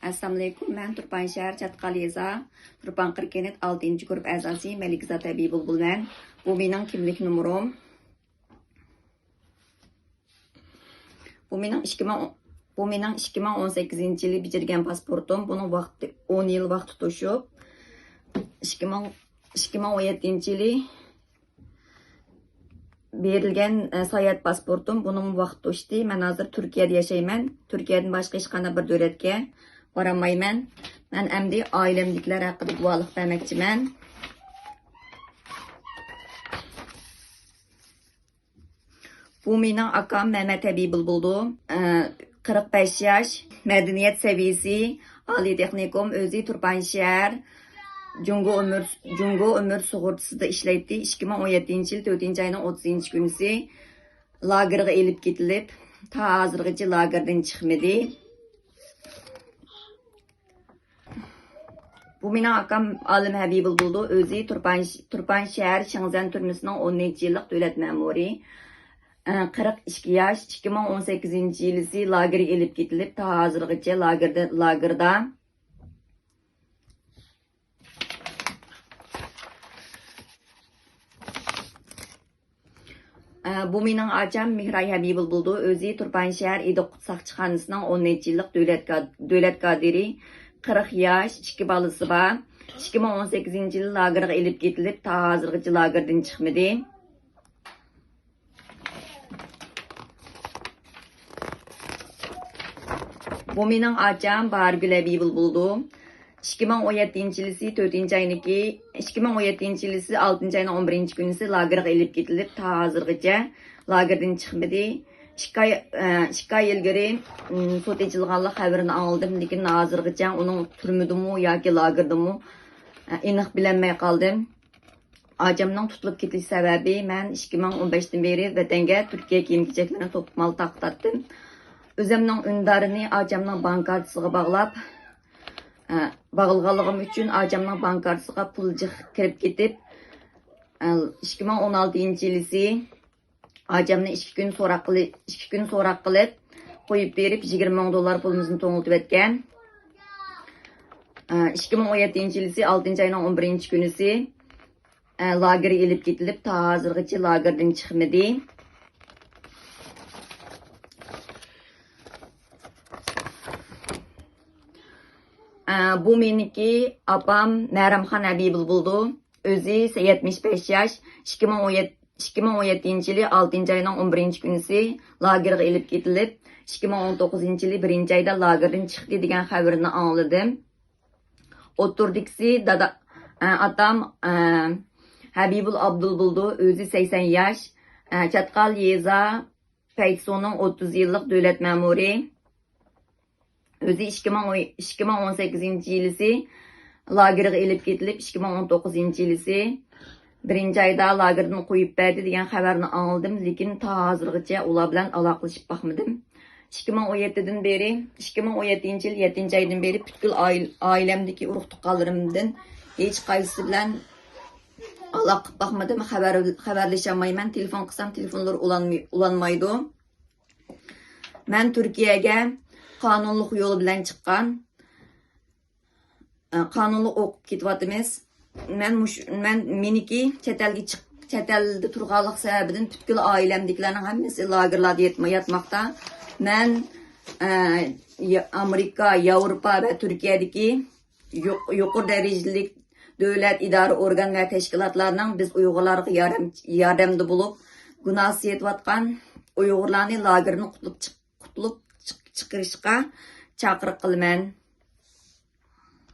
Assalomu alaykum. Men Turpan shahar Chatqal yeza Turpan Qirkenet 6-guruh a'zosi Malikzod Tabiy Bulbulman. Bu mening kimlik numerim. Bu mening 2018-yili bitirgan pasportum. Buning vaqti 10 yil vaqt tutuşup 2017-yili berilgan sayohat pasportum. Buning vaqt tutuşdi. Men hozir Turkiyada yashayman. Turkiyadan boshqa hech qanday bir davlatga baramayman. Men endi ailemliklar haqida guvohlik bermoqchiman. Bu mening akam Mehmet Tabiy Bulbuldu. 45 yaş, medeniyet seviyesi, Ali Texnikum, özü Turpan shahar Jungo ömür sug'urtasida ishlaydi. 2017-yil 4-ayning 30-kunisi lagerga elib ketilib, ta hozirgacha lagerdan chiqmadi. Bu mening akam Alim Habib Bulbuldu. Özü Turpan shahar Shenzhen türməsinin 10 yillik davlat ma'muri. 42 yaş, 2018-yili lagerga elib ketilib, ta hozirgacha lagerda. Bu mening acham Mihray Habib Bulbuldu. Özü Turpan shahar Idiq saqchixonasining 10 yillik davlat kadiri. 40 yaş, 2 balası var. 2018-yili lagerga elib ketilib, ta hozirgacha lagerdan chiqmadi. Bu mening acham Bargul Habib Bulbuldu. 2017-yili 4-ayning 6-ayning 11-kunisi lagerga elib ketilib, ta hozirgacha lagerdan chiqmadi. 2 ay ilgari sud echilganlik xabarini aldım, lekin hozirgacha uning turmidimi yoki lagerdimi aniq bilolmay qoldim. Acamning tutilib ketish sababi men 2015dan beri vatanga Turkiya kiyim-kechaklarni to'pmal taqtatdim. O'zimning undarini acamning bank kartasiga bağılğanlığım üçün acamning bank kartasiga pul kirib ketib, 2016-yili acamni 2 kun so'roq qilib qo'yib berib $20,000 pulimizni to'ng'iltib etgan. 2017-yili 6-ayning 11-kunisi lagerga elib ketilib, ta hozirgacha lagerdan chiqmadi. Bu meniki apam Meramxon Habib Bulbuldu. Özü 75 yaş, 2017-yili 6-ayning 11-kunisi lagerga elib ketilib, 2019-yili 1-ayda lagerdan chiqdi degan xabarini angladim. O'turdiksi atam Habibul Abdul Buldu. Özü 80 yaş, Chatqal yeza Paytsoning 30 yillik davlat ma'muri. Özü 2018-yili lagerga elib ketilib, 2019-yili 1-ayda lagerdan qo'yib berdi degan xabarni angladim, lekin ta hozirgacha ular bilan aloqalashib boqmadim. 2017-dan beri, 2017-yil 7-aydan beri butkul ailemdagi urug' tuqqanlarimdan hech qaysi bilan aloqa qilib boqmadim, xabarlashamayman. Telefon qilsam telefonlar ulanmaydi. Men Turkiyaga qonunli yo'l bilan chiqqan, qonunli o'qib ketyapmiz. Meniki chet elda turganlik sababidan butkul ailemdagilarning hammasi lagerlarda yatmoqda. Men Amerika, Yevropa va Turkiyadagi yuqori darajali davlat idora organ va tashkilotlarning biz Uyg'urlarga yordamda bo'lib, gunoh yetayotgan Uyg'urlarni lagerni qutulib chiqarishga chaqiriq qilaman.